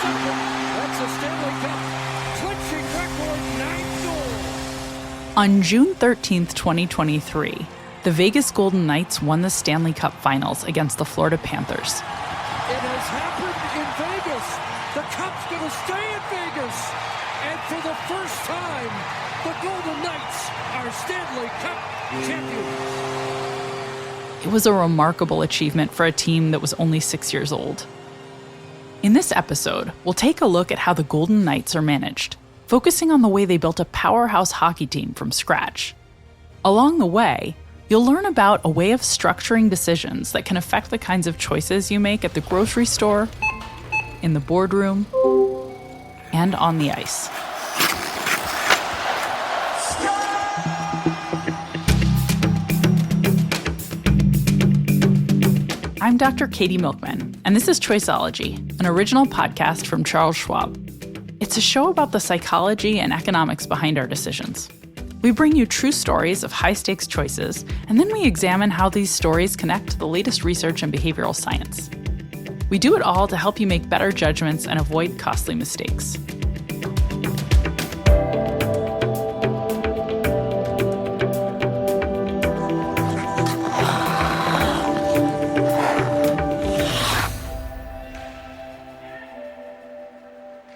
second. That's a Stanley Cup clinching record, 9 goals. On June 13th, 2023, the Vegas Golden Knights won the Stanley Cup Finals against the Florida Panthers. It has happened in Vegas. The Cup's going to stay in Vegas. And for the first time, the Golden Knights are Stanley Cup champions. It was a remarkable achievement for a team that was only 6 years old. In this episode, we'll take a look at how the Golden Knights are managed, focusing on the way they built a powerhouse hockey team from scratch. Along the way, you'll learn about a way of structuring decisions that can affect the kinds of choices you make at the grocery store, in the boardroom, and on the ice. I'm Dr. Katie Milkman, and this is Choiceology, an original podcast from Charles Schwab. It's a show about the psychology and economics behind our decisions. We bring you true stories of high-stakes choices, and then we examine how these stories connect to the latest research and behavioral science. We do it all to help you make better judgments and avoid costly mistakes.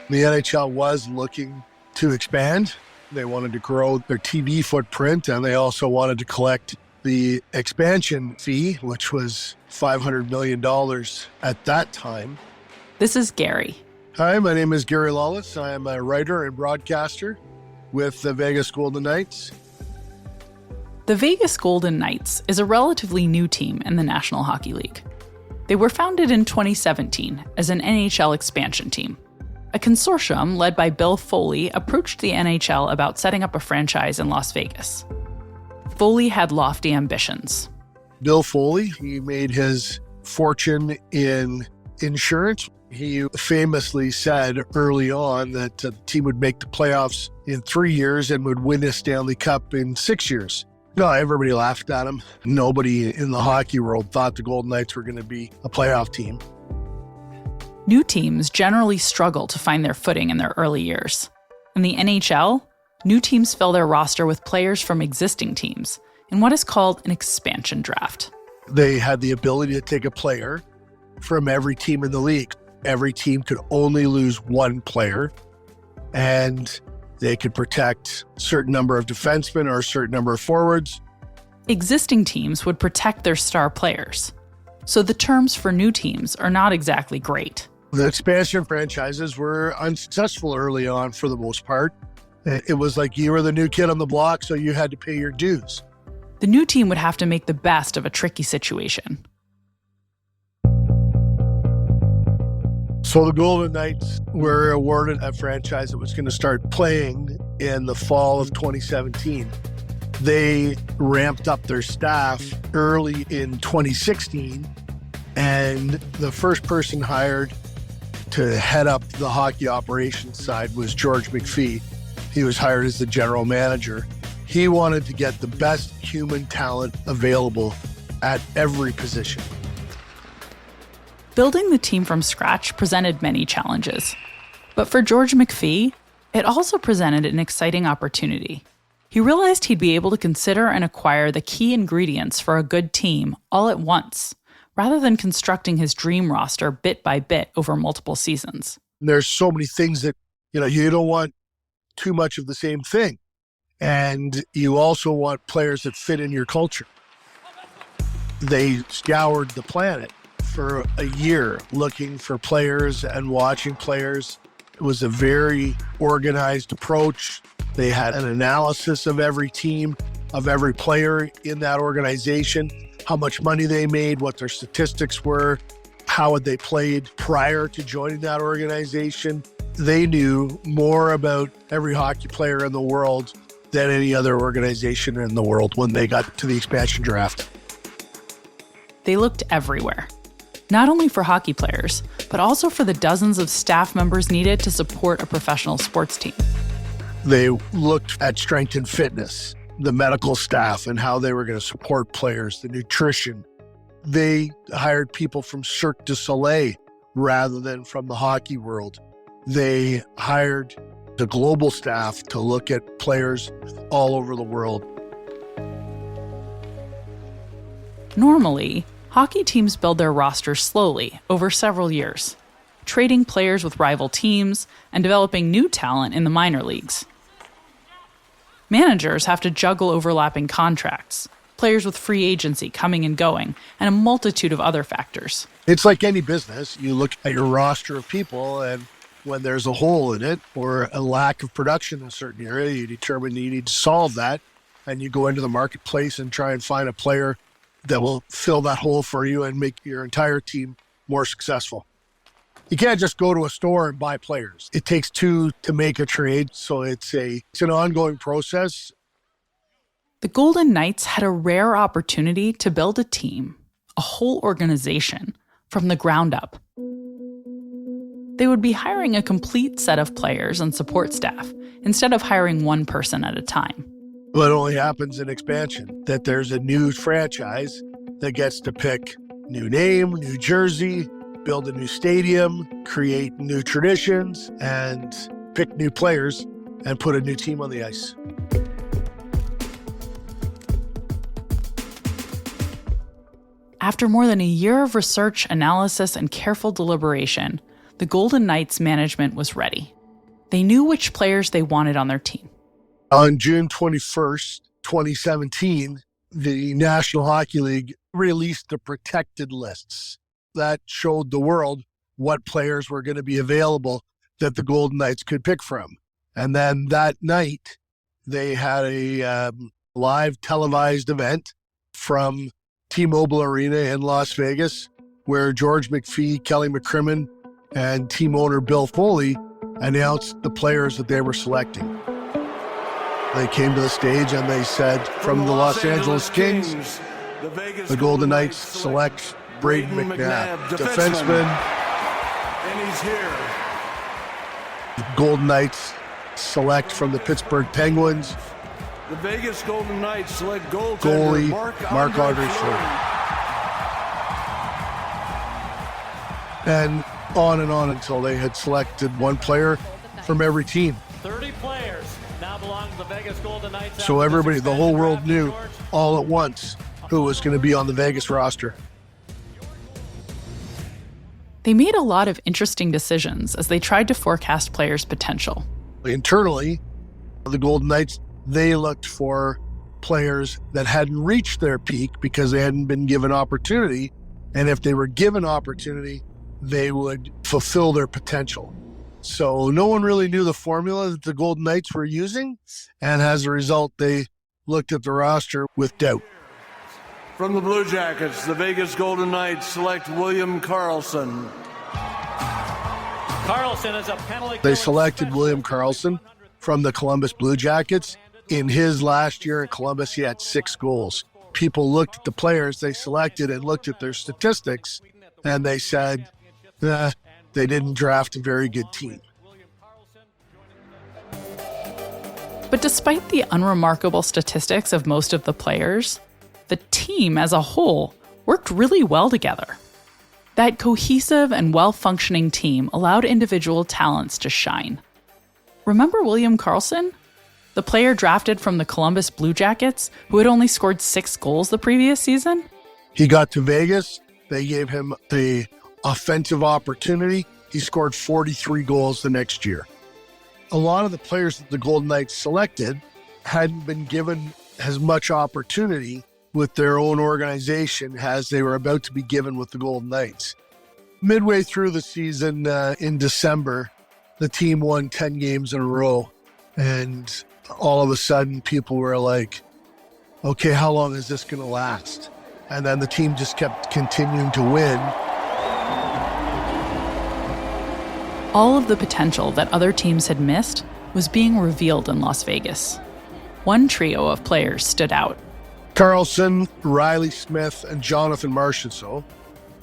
The NHL was looking to expand. They wanted to grow their TV footprint, and they also wanted to collect the expansion fee, which was $500 million at that time. This is Gary. Hi, my name is Gary Lawless. I am a writer and broadcaster with the Vegas Golden Knights. The Vegas Golden Knights is a relatively new team in the National Hockey League. They were founded in 2017 as an NHL expansion team. A consortium led by Bill Foley approached the NHL about setting up a franchise in Las Vegas. Foley had lofty ambitions. Bill Foley, he made his fortune in insurance. He famously said early on that the team would make the playoffs in 3 years and would win a Stanley Cup in 6 years. No, everybody laughed at him. Nobody in the hockey world thought the Golden Knights were going to be a playoff team. New teams generally struggle to find their footing in their early years. In the NHL, new teams fill their roster with players from existing teams in what is called an expansion draft. They had the ability to take a player from every team in the league. Every team could only lose one player, and they could protect a certain number of defensemen or a certain number of forwards. Existing teams would protect their star players, so the terms for new teams are not exactly great. The expansion franchises were unsuccessful early on for the most part. It was like you were the new kid on the block, so you had to pay your dues. The new team would have to make the best of a tricky situation. So the Golden Knights were awarded a franchise that was going to start playing in the fall of 2017. They ramped up their staff early in 2016, and the first person hired to head up the hockey operations side was George McPhee. He was hired as the general manager. He wanted to get the best human talent available at every position. Building the team from scratch presented many challenges. But for George McPhee, it also presented an exciting opportunity. He realized he'd be able to consider and acquire the key ingredients for a good team all at once, rather than constructing his dream roster bit by bit over multiple seasons. There's so many things that, you don't want too much of the same thing. And you also want players that fit in your culture. They scoured the planet for a year looking for players and watching players. It was a very organized approach. They had an analysis of every team, of every player in that organization, how much money they made, what their statistics were, how had they played prior to joining that organization. They knew more about every hockey player in the world than any other organization in the world when they got to the expansion draft. They looked everywhere, not only for hockey players, but also for the dozens of staff members needed to support a professional sports team. They looked at strength and fitness, the medical staff and how they were going to support players, the nutrition. They hired people from Cirque du Soleil rather than from the hockey world. they hired the global staff to look at players all over the world. Normally, hockey teams build their rosters slowly over several years, trading players with rival teams and developing new talent in the minor leagues. Managers have to juggle overlapping contracts, players with free agency coming and going, and a multitude of other factors. It's like any business. You look at your roster of people, and when there's a hole in it or a lack of production in a certain area, you determine you need to solve that, and you go into the marketplace and try and find a player that will fill that hole for you and make your entire team more successful. You can't just go to a store and buy players. It takes two to make a trade, so it's an ongoing process. The Golden Knights had a rare opportunity to build a team, a whole organization, from the ground up. They would be hiring a complete set of players and support staff instead of hiring one person at a time. Well, it only happens in expansion, that there's a new franchise that gets to pick new name, new jersey, build a new stadium, create new traditions, and pick new players and put a new team on the ice. After more than a year of research, analysis, and careful deliberation, the Golden Knights management was ready. They knew which players they wanted on their team. On June 21st, 2017, the National Hockey League released the protected lists that showed the world what players were going to be available that the Golden Knights could pick from. And then that night, they had a live televised event from T-Mobile Arena in Las Vegas, where George McPhee, Kelly McCrimmon, and team owner Bill Foley announced the players that they were selecting. They came to the stage and they said, from the Los Angeles Kings, the Golden Knights select Braden McNabb, defenseman. And he's here. The Golden Knights select from the Pittsburgh Penguins, The Vegas Golden Knights select goaltender goalie Marc-Andre Fleury. And on until they had selected one player from every team. 30 players now belong to the Vegas Golden Knights. So everybody, the whole world knew all at once who was going to be on the Vegas roster. They made a lot of interesting decisions as they tried to forecast players' potential. Internally, the Golden Knights, they looked for players that hadn't reached their peak because they hadn't been given opportunity. And if they were given opportunity, they would fulfill their potential. So no one really knew the formula that the Golden Knights were using. And as a result, they looked at the roster with doubt. From the Blue Jackets, the Vegas Golden Knights select William Karlsson. Karlsson is a penalty. They selected William Karlsson from the Columbus Blue Jackets. In his last year in Columbus, he had 6 goals. People looked at the players they selected and looked at their statistics, and they said, they didn't draft a very good team. But despite the unremarkable statistics of most of the players, the team as a whole worked really well together. That cohesive and well-functioning team allowed individual talents to shine. Remember William Karlsson? The player drafted from the Columbus Blue Jackets who had only scored 6 goals the previous season? He got to Vegas. They gave him the offensive opportunity. He scored 43 goals the next year. A lot of the players that the Golden Knights selected hadn't been given as much opportunity with their own organization as they were about to be given with the Golden Knights. Midway through the season in December, the team won 10 games in a row. And all of a sudden, people were like, okay, how long is this going to last? And then the team just kept continuing to win. All of the potential that other teams had missed was being revealed in Las Vegas. One trio of players stood out. Karlsson, Riley Smith, and Jonathan Marchessault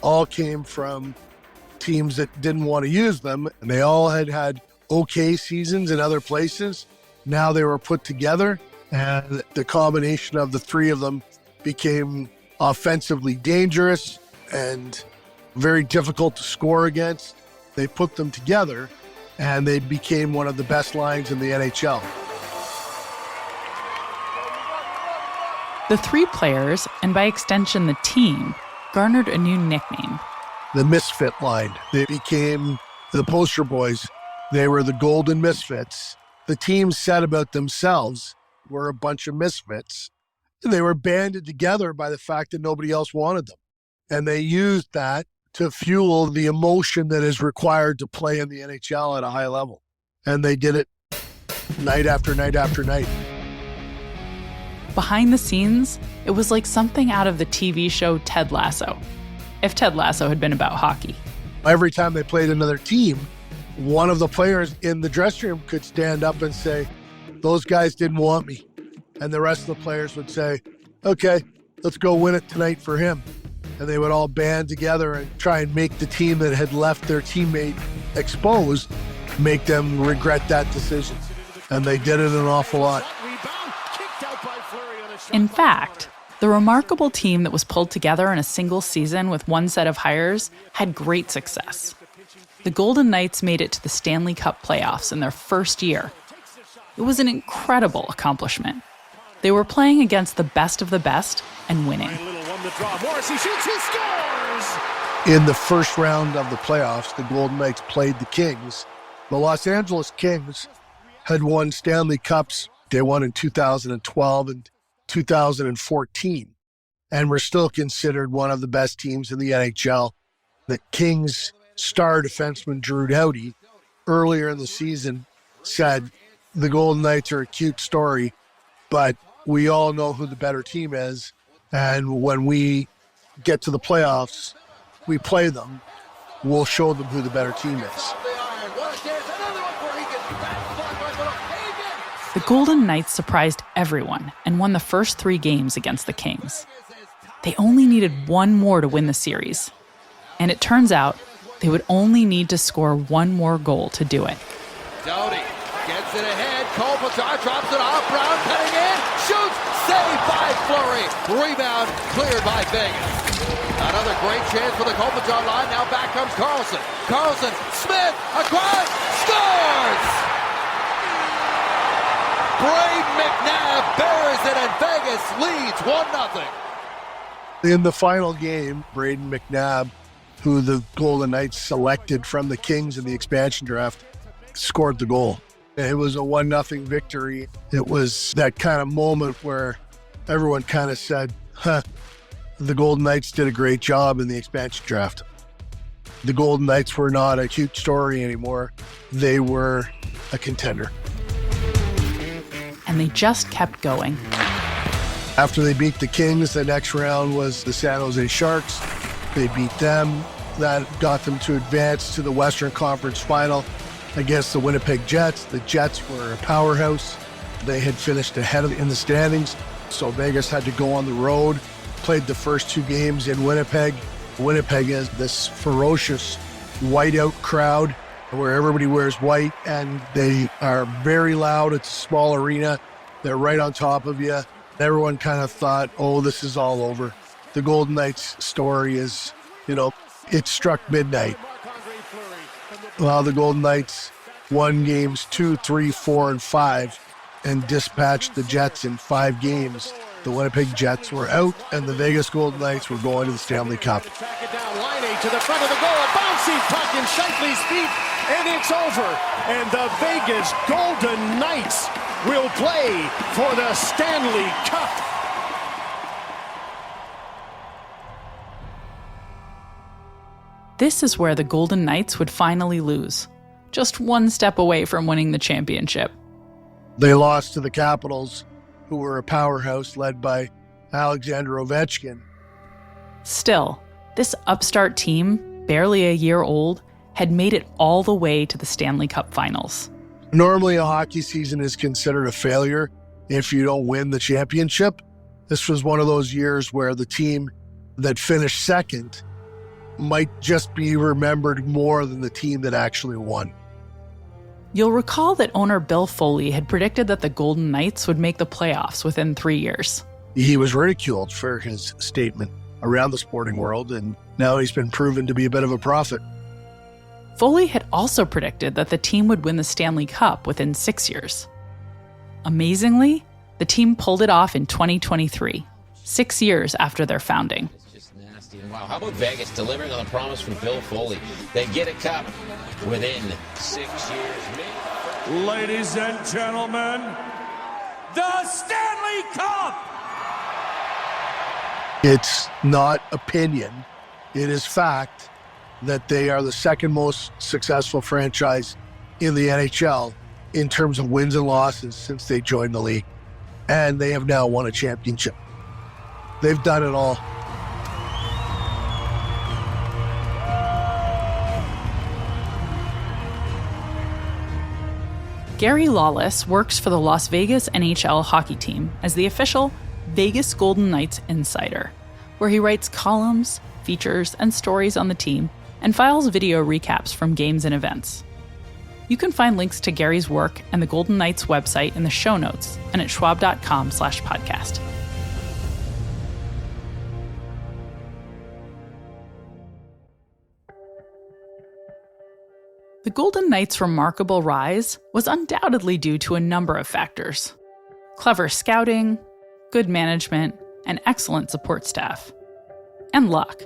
all came from teams that didn't want to use them, and they all had okay seasons in other places. Now they were put together, and the combination of the three of them became offensively dangerous and very difficult to score against. They put them together, and they became one of the best lines in the NHL. The three players, and by extension the team, garnered a new nickname. The Misfit line. They became the poster boys. They were the Golden Misfits. The team said about themselves, we're a bunch of misfits. They were banded together by the fact that nobody else wanted them. And they used that to fuel the emotion that is required to play in the NHL at a high level. And they did it night after night after night. Behind the scenes, it was like something out of the TV show Ted Lasso, if Ted Lasso had been about hockey. Every time they played another team, one of the players in the dressing room could stand up and say, those guys didn't want me. And the rest of the players would say, okay, let's go win it tonight for him. And they would all band together and try and make the team that had left their teammate exposed, make them regret that decision. And they did it an awful lot. In fact, the remarkable team that was pulled together in a single season with one set of hires had great success. The Golden Knights made it to the Stanley Cup playoffs in their first year. It was an incredible accomplishment. They were playing against the best of the best and winning. In the first round of the playoffs, the Golden Knights played the Kings. The Los Angeles Kings had won Stanley Cups. They won in 2012 and 2014, and were still considered one of the best teams in the NHL. The Kings star defenseman Drew Doughty earlier in the season said, the Golden Knights are a cute story, but we all know who the better team is. And when we get to the playoffs, we play them, we'll show them who the better team is. The Golden Knights surprised everyone and won the first 3 games against the Kings. They only needed one more to win the series. And it turns out they would only need to score one more goal to do it. Doughty gets it ahead. Kopitar drops it off. Brown cutting in. Shoots. Saved by Fleury. Rebound cleared by Vegas. Another great chance for the Kopitar line. Now back comes Carlson. Carlson. Smith. Across. Scores! Braden McNabb buries it and Vegas leads 1-0. In the final game, Braden McNabb, who the Golden Knights selected from the Kings in the expansion draft, scored the goal. It was a 1-0 victory. It was that kind of moment where everyone kind of said, the Golden Knights did a great job in the expansion draft. The Golden Knights were not a cute story anymore. They were a contender. And they just kept going. After they beat the Kings, the next round was the San Jose Sharks. They beat them. That got them to advance to the Western Conference Final against the Winnipeg Jets. The Jets were a powerhouse. They had finished ahead in the standings, so Vegas had to go on the road, played the first 2 games in Winnipeg. Winnipeg is this ferocious whiteout crowd where everybody wears white and they are very loud. It's a small arena. They're right on top of you. Everyone kind of thought, oh, this is all over. The Golden Knights story is, it struck midnight. Well, the Golden Knights won games 2, 3, 4, and 5 and dispatched the Jets in 5 games. The Winnipeg Jets were out and the Vegas Golden Knights were going to the Stanley Cup. Back it down, line 8 to the front of the goal, a bouncy puck in Shifley's feet, and it's over. And the Vegas Golden Knights will play for the Stanley Cup. This is where the Golden Knights would finally lose, just one step away from winning the championship. They lost to the Capitals, who were a powerhouse led by Alexander Ovechkin. Still, this upstart team, barely a year old, had made it all the way to the Stanley Cup Finals. Normally, a hockey season is considered a failure if you don't win the championship. This was one of those years where the team that finished second might just be remembered more than the team that actually won. You'll recall that owner Bill Foley had predicted that the Golden Knights would make the playoffs within 3 years. He was ridiculed for his statement around the sporting world, and now he's been proven to be a bit of a prophet. Foley had also predicted that the team would win the Stanley Cup within 6 years. Amazingly, the team pulled it off in 2023, 6 years after their founding. It's just nasty. And wow, how about Vegas delivering on the promise from Bill Foley? They get a cup within 6 years. Ladies and gentlemen, the Stanley Cup! It's not opinion. It is fact that they are the second most successful franchise in the NHL in terms of wins and losses since they joined the league. And they have now won a championship. They've done it all. Gary Lawless works for the Las Vegas NHL hockey team as the official Vegas Golden Knights insider, where he writes columns, features, and stories on the team and files video recaps from games and events. You can find links to Gary's work and the Golden Knights website in the show notes and at schwab.com/podcast. The Golden Knights' remarkable rise was undoubtedly due to a number of factors: clever scouting, good management, and excellent support staff, and luck.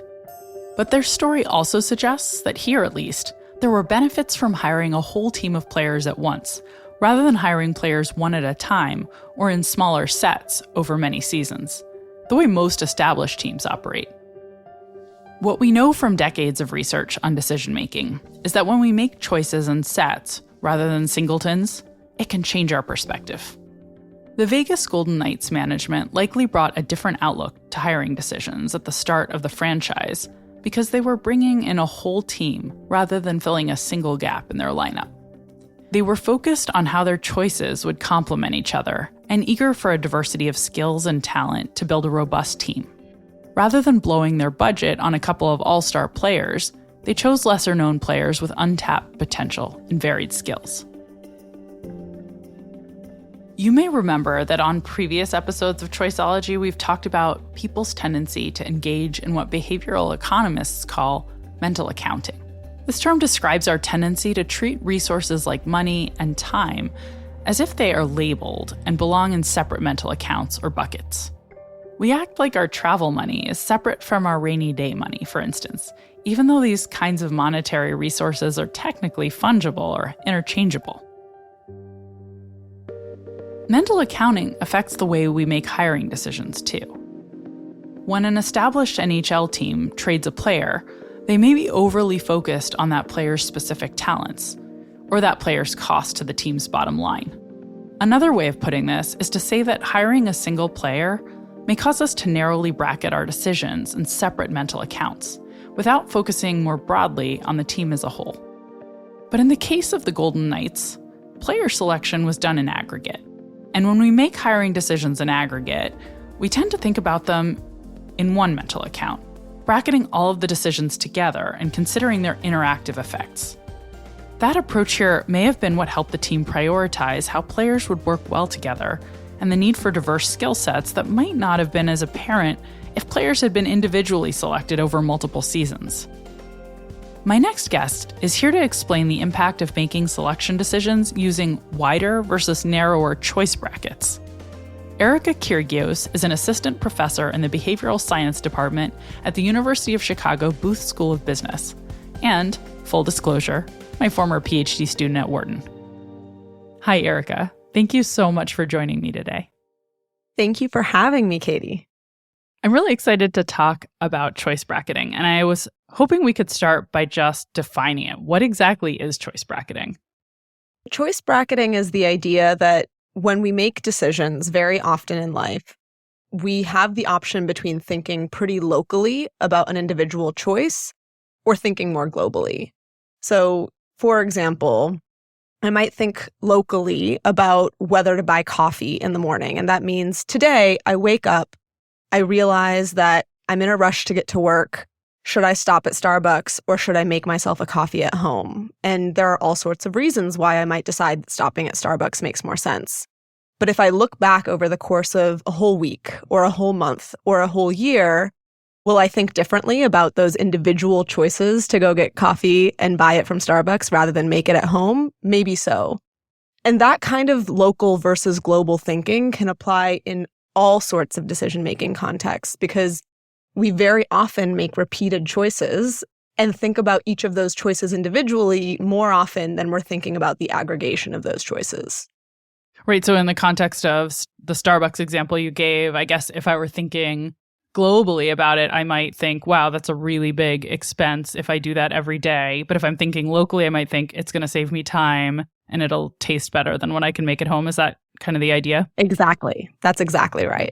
But their story also suggests that here, at least, there were benefits from hiring a whole team of players at once, rather than hiring players one at a time or in smaller sets over many seasons, the way most established teams operate. What we know from decades of research on decision-making is that when we make choices in sets rather than singletons, it can change our perspective. The Vegas Golden Knights management likely brought a different outlook to hiring decisions at the start of the franchise because they were bringing in a whole team rather than filling a single gap in their lineup. They were focused on how their choices would complement each other and eager for a diversity of skills and talent to build a robust team. Rather than blowing their budget on a couple of all-star players, they chose lesser-known players with untapped potential and varied skills. You may remember that on previous episodes of Choiceology, we've talked about people's tendency to engage in what behavioral economists call mental accounting. This term describes our tendency to treat resources like money and time as if they are labeled and belong in separate mental accounts or buckets. We act like our travel money is separate from our rainy day money, for instance, even though these kinds of monetary resources are technically fungible or interchangeable. Mental accounting affects the way we make hiring decisions, too. When an established NHL team trades a player, they may be overly focused on that player's specific talents, or that player's cost to the team's bottom line. Another way of putting this is to say that hiring a single player may cause us to narrowly bracket our decisions in separate mental accounts, without focusing more broadly on the team as a whole. But in the case of the Golden Knights, player selection was done in aggregate. And when we make hiring decisions in aggregate, we tend to think about them in one mental account, bracketing all of the decisions together and considering their interactive effects. That approach here may have been what helped the team prioritize how players would work well together and the need for diverse skill sets that might not have been as apparent if players had been individually selected over multiple seasons. My next guest is here to explain the impact of making selection decisions using wider versus narrower choice brackets. Erika Kirgios is an assistant professor in the behavioral science department at the University of Chicago Booth School of Business, and, full disclosure, my former PhD student at Wharton. Hi, Erika. Thank you so much for joining me today. Thank you for having me, Katie. I'm really excited to talk about choice bracketing, and I was hoping we could start by just defining it. What exactly is choice bracketing? Choice bracketing is the idea that when we make decisions very often in life, we have the option between thinking pretty locally about an individual choice or thinking more globally. So, for example, I might think locally about whether to buy coffee in the morning. And that means today I wake up, I realize that I'm in a rush to get to work. Should I stop at Starbucks or should I make myself a coffee at home? And there are all sorts of reasons why I might decide that stopping at Starbucks makes more sense. But if I look back over the course of a whole week or a whole month or a whole year, Will I think differently about those individual choices to go get coffee and buy it from Starbucks rather than make it at home? Maybe so. And that kind of local versus global thinking can apply in all sorts of decision-making contexts because we very often make repeated choices and think about each of those choices individually more often than we're thinking about the aggregation of those choices. Right. So in the context of the Starbucks example you gave, I guess if I were thinking globally about it, I might think, wow, that's a really big expense if I do that every day. But if I'm thinking locally, I might think it's going to save me time and it'll taste better than when I can make it home. Is that kind of the idea? Exactly. That's exactly right.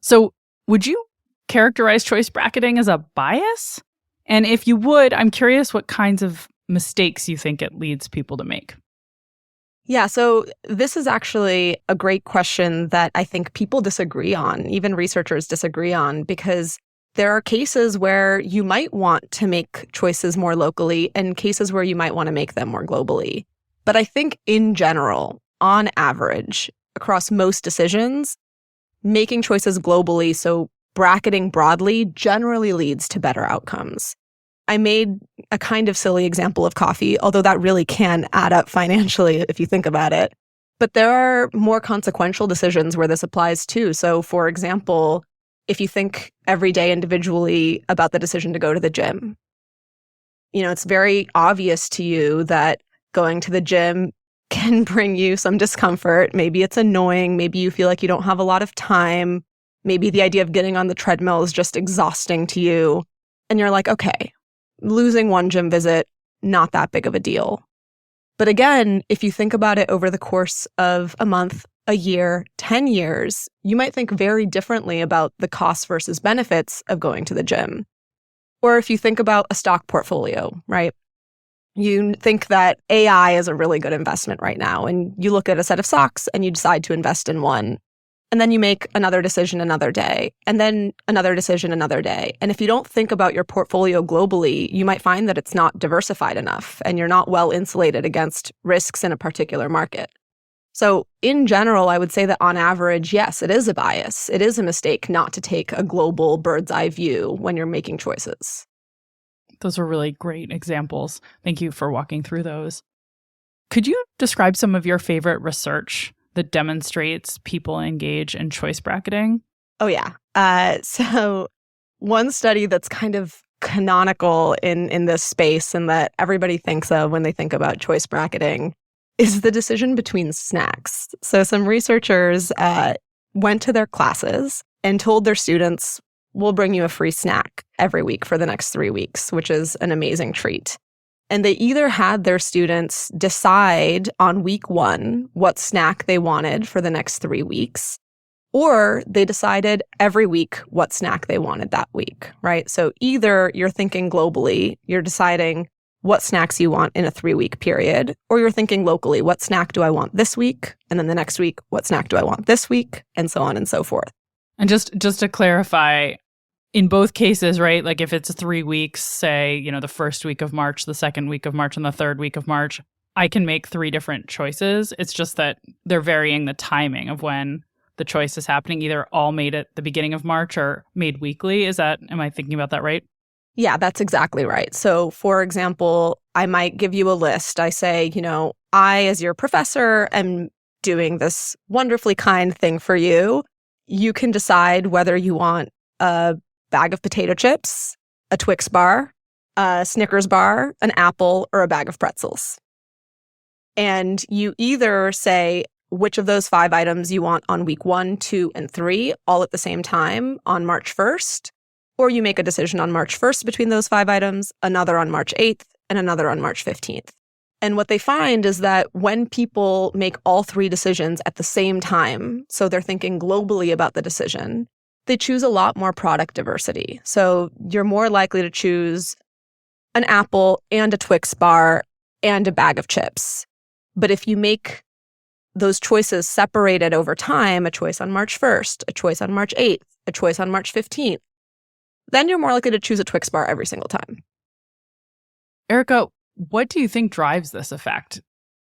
So would you characterize choice bracketing as a bias? And if you would, I'm curious what kinds of mistakes you think it leads people to make. Yeah, so this is actually a great question that I think people disagree on, even researchers disagree on, because there are cases where you might want to make choices more locally and cases where you might want to make them more globally. But I think in general, on average, across most decisions, making choices globally, so bracketing broadly, generally leads to better outcomes. I made a kind of silly example of coffee, although that really can add up financially if you think about it. But there are more consequential decisions where this applies too. So, for example, if you think every day individually about the decision to go to the gym, it's very obvious to you that going to the gym can bring you some discomfort. Maybe it's annoying. Maybe you feel like you don't have a lot of time. Maybe the idea of getting on the treadmill is just exhausting to you. And you're like, okay, losing one gym visit, not that big of a deal. But again, if you think about it over the course of a month, a year, 10 years, you might think very differently about the costs versus benefits of going to the gym. Or if you think about a stock portfolio, right? You think that AI is a really good investment right now, and you look at a set of stocks and you decide to invest in one. And then you make another decision another day, and then another decision another day. And if you don't think about your portfolio globally, you might find that it's not diversified enough and you're not well insulated against risks in a particular market. So in general, I would say that on average, yes, it is a bias. It is a mistake not to take a global bird's eye view when you're making choices. Those are really great examples. Thank you for walking through those. Could you describe some of your favorite research that demonstrates people engage in choice bracketing? Oh, yeah. So one study that's kind of canonical in this space and that everybody thinks of when they think about choice bracketing is the decision between snacks. So some researchers went to their classes and told their students, we'll bring you a free snack every week for the next 3 weeks, which is an amazing treat. And they either had their students decide on week 1 what snack they wanted for the next 3 weeks, or they decided every week what snack they wanted that week, right? So either you're thinking globally, you're deciding what snacks you want in a 3-week period, or you're thinking locally, what snack do I want this week? And then the next week, what snack do I want this week? And so on and so forth. And just to clarify, in both cases, right, like if it's 3 weeks, say, the first week of March, the second week of March, and the third week of March, I can make 3 different choices. It's just that they're varying the timing of when the choice is happening, either all made at the beginning of March or made weekly. Am I thinking about that right? Yeah, that's exactly right. So, for example, I might give you a list. I say, I, as your professor, am doing this wonderfully kind thing for you. You can decide whether you want a bag of potato chips, a Twix bar, a Snickers bar, an apple, or a bag of pretzels. And you either say which of those 5 items you want on week 1, 2, and 3, all at the same time on March 1st, or you make a decision on March 1st between those 5 items, another on March 8th, and another on March 15th. And what they find is that when people make all 3 decisions at the same time, so they're thinking globally about the decision, they choose a lot more product diversity. So you're more likely to choose an apple and a Twix bar and a bag of chips. But if you make those choices separated over time, a choice on March 1st, a choice on March 8th, a choice on March 15th, then you're more likely to choose a Twix bar every single time. Erika, what do you think drives this effect?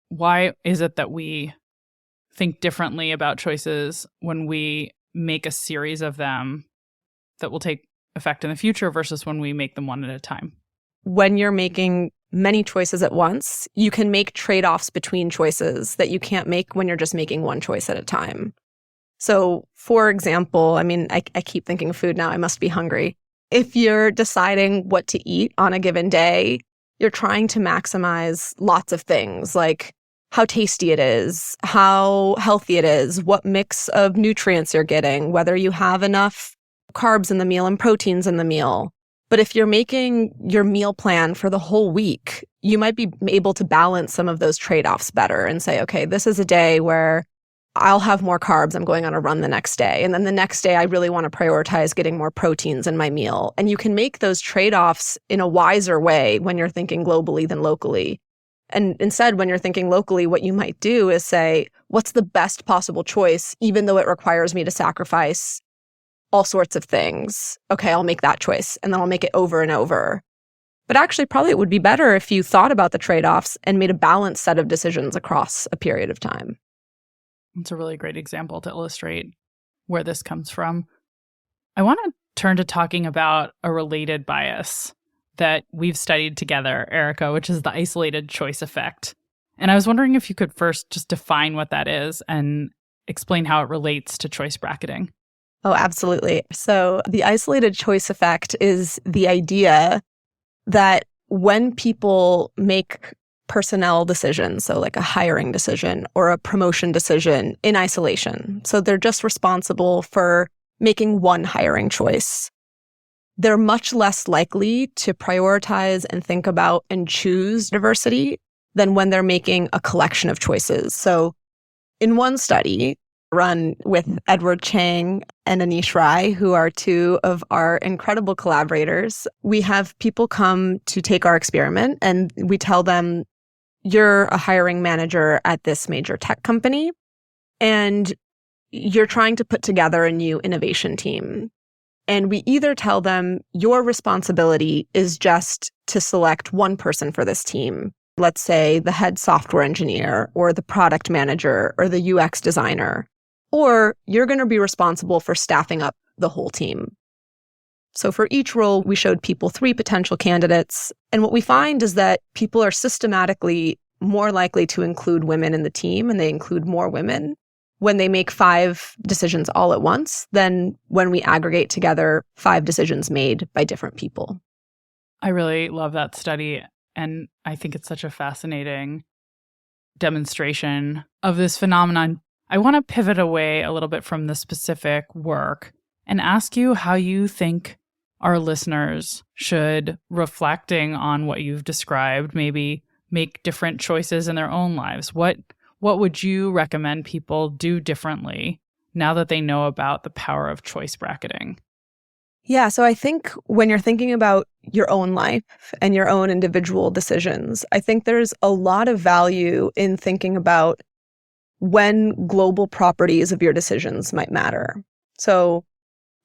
Why is it that we think differently about choices when we make a series of them that will take effect in the future versus when we make them one at a time? When you're making many choices at once, you can make trade-offs between choices that you can't make when you're just making one choice at a time. So, for example, I keep thinking of food now. I must be hungry. If you're deciding what to eat on a given day, you're trying to maximize lots of things, like how tasty it is, how healthy it is, what mix of nutrients you're getting, whether you have enough carbs in the meal and proteins in the meal. But if you're making your meal plan for the whole week, you might be able to balance some of those trade-offs better and say, okay, this is a day where I'll have more carbs. I'm going on a run the next day. And then the next day, I really want to prioritize getting more proteins in my meal. And you can make those trade-offs in a wiser way when you're thinking globally than locally. And instead, when you're thinking locally, what you might do is say, what's the best possible choice, even though it requires me to sacrifice all sorts of things? Okay, I'll make that choice, and then I'll make it over and over. But actually, probably it would be better if you thought about the trade-offs and made a balanced set of decisions across a period of time. It's a really great example to illustrate where this comes from. I want to turn to talking about a related bias that we've studied together, Erika, which is the isolated choice effect. And I was wondering if you could first just define what that is and explain how it relates to choice bracketing. Oh, absolutely. So the isolated choice effect is the idea that when people make personnel decisions, so like a hiring decision or a promotion decision in isolation, so they're just responsible for making one hiring choice, they're much less likely to prioritize and think about and choose diversity than when they're making a collection of choices. So in one study run with Edward Chang and Anish Rai, who are two of our incredible collaborators, we have people come to take our experiment and we tell them, you're a hiring manager at this major tech company and you're trying to put together a new innovation team. And we either tell them your responsibility is just to select one person for this team, let's say the head software engineer or the product manager or the UX designer, or you're going to be responsible for staffing up the whole team. So for each role, we showed people 3 potential candidates. And what we find is that people are systematically more likely to include women in the team, and they include more women when they make 5 decisions all at once than when we aggregate together 5 decisions made by different people. I really love that study. And I think it's such a fascinating demonstration of this phenomenon. I want to pivot away a little bit from the specific work and ask you how you think our listeners should, reflecting on what you've described, maybe make different choices in their own lives. What would you recommend people do differently now that they know about the power of choice bracketing? Yeah, so I think when you're thinking about your own life and your own individual decisions, I think there's a lot of value in thinking about when global properties of your decisions might matter. So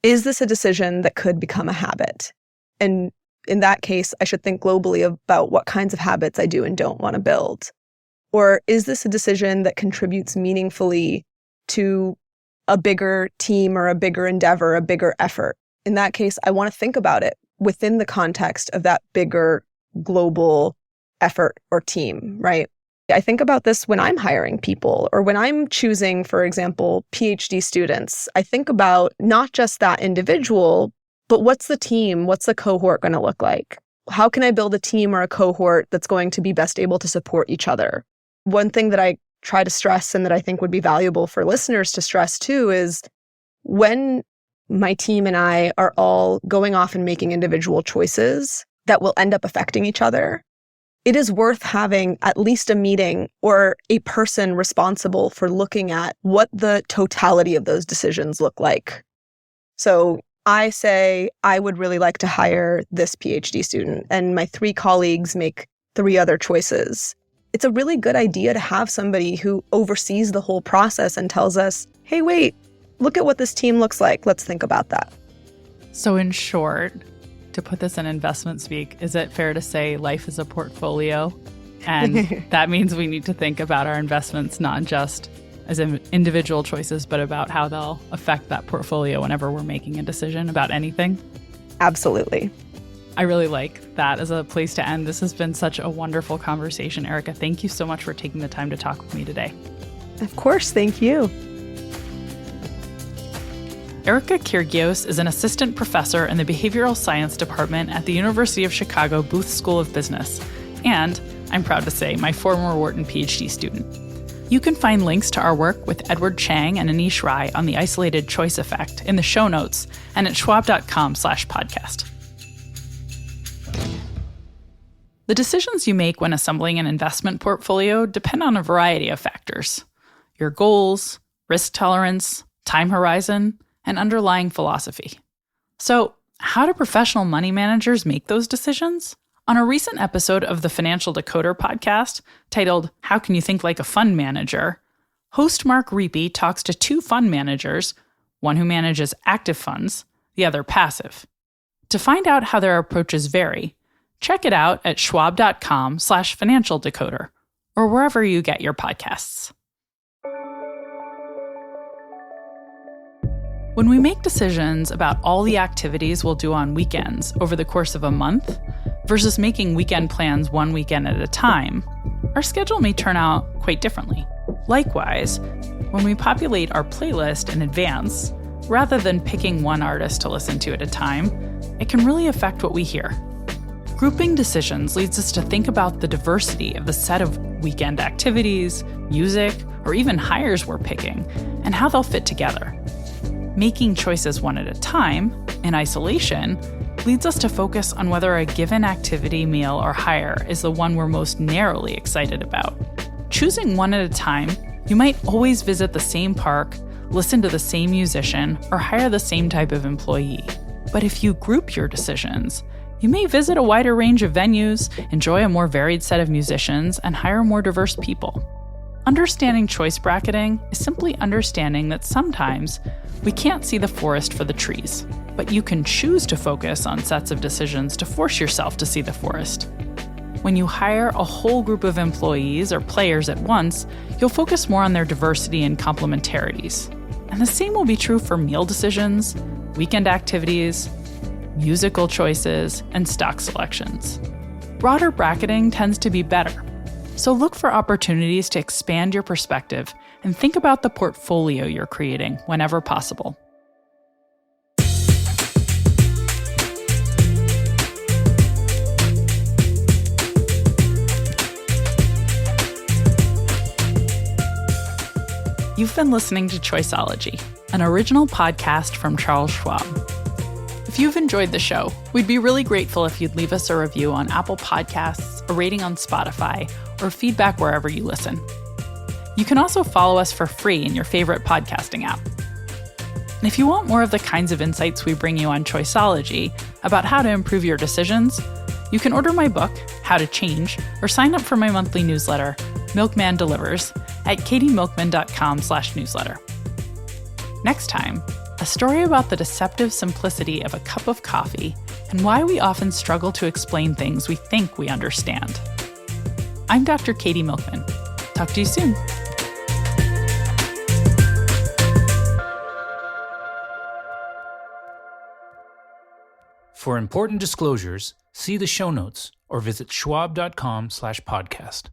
is this a decision that could become a habit? And in that case, I should think globally about what kinds of habits I do and don't want to build. Or is this a decision that contributes meaningfully to a bigger team or a bigger endeavor, a bigger effort? In that case, I want to think about it within the context of that bigger global effort or team, right? I think about this when I'm hiring people or when I'm choosing, for example, PhD students. I think about not just that individual, but what's the team, what's the cohort going to look like? How can I build a team or a cohort that's going to be best able to support each other? One thing that I try to stress and that I think would be valuable for listeners to stress too is when my team and I are all going off and making individual choices that will end up affecting each other, it is worth having at least a meeting or a person responsible for looking at what the totality of those decisions look like. So I say, I would really like to hire this PhD student, and my 3 colleagues make 3 other choices. It's a really good idea to have somebody who oversees the whole process and tells us, hey, wait, look at what this team looks like. Let's think about that. So in short, to put this in investment speak, is it fair to say life is a portfolio? And that means we need to think about our investments not just as individual choices, but about how they'll affect that portfolio whenever we're making a decision about anything? Absolutely. I really like that as a place to end. This has been such a wonderful conversation, Erika. Thank you so much for taking the time to talk with me today. Of course, thank you. Erika Kirgios is an assistant professor in the Behavioral Science Department at the University of Chicago Booth School of Business, and, I'm proud to say, my former Wharton PhD student. You can find links to our work with Edward Chang and Anish Rai on the isolated choice effect in the show notes and at schwab.com/podcast. The decisions you make when assembling an investment portfolio depend on a variety of factors: your goals, risk tolerance, time horizon, and underlying philosophy. So, how do professional money managers make those decisions? On a recent episode of the Financial Decoder podcast, titled How Can You Think Like a Fund Manager?, host Mark Reapy talks to two fund managers, one who manages active funds, the other passive. To find out how their approaches vary, check it out at schwab.com/financialdecoder or wherever you get your podcasts. When we make decisions about all the activities we'll do on weekends over the course of a month versus making weekend plans one weekend at a time, our schedule may turn out quite differently. Likewise, when we populate our playlist in advance, rather than picking one artist to listen to at a time, it can really affect what we hear. Grouping decisions leads us to think about the diversity of the set of weekend activities, music, or even hires we're picking, and how they'll fit together. Making choices one at a time, in isolation, leads us to focus on whether a given activity, meal, or hire is the one we're most narrowly excited about. Choosing one at a time, you might always visit the same park, listen to the same musician, or hire the same type of employee. But if you group your decisions, you may visit a wider range of venues, enjoy a more varied set of musicians, and hire more diverse people. Understanding choice bracketing is simply understanding that sometimes we can't see the forest for the trees, but you can choose to focus on sets of decisions to force yourself to see the forest. When you hire a whole group of employees or players at once, you'll focus more on their diversity and complementarities. And the same will be true for meal decisions, weekend activities, musical choices, and stock selections. Broader bracketing tends to be better. So look for opportunities to expand your perspective and think about the portfolio you're creating whenever possible. You've been listening to Choiceology, an original podcast from Charles Schwab. If you've enjoyed the show, we'd be really grateful if you'd leave us a review on Apple Podcasts, a rating on Spotify, or feedback wherever you listen. You can also follow us for free in your favorite podcasting app. And if you want more of the kinds of insights we bring you on Choiceology about how to improve your decisions, you can order my book, How to Change, or sign up for my monthly newsletter, Milkman Delivers, at katiemilkman.com/newsletter. Next time, a story about the deceptive simplicity of a cup of coffee and why we often struggle to explain things we think we understand. I'm Dr. Katie Milkman. Talk to you soon. For important disclosures, see the show notes or visit schwab.com/podcast.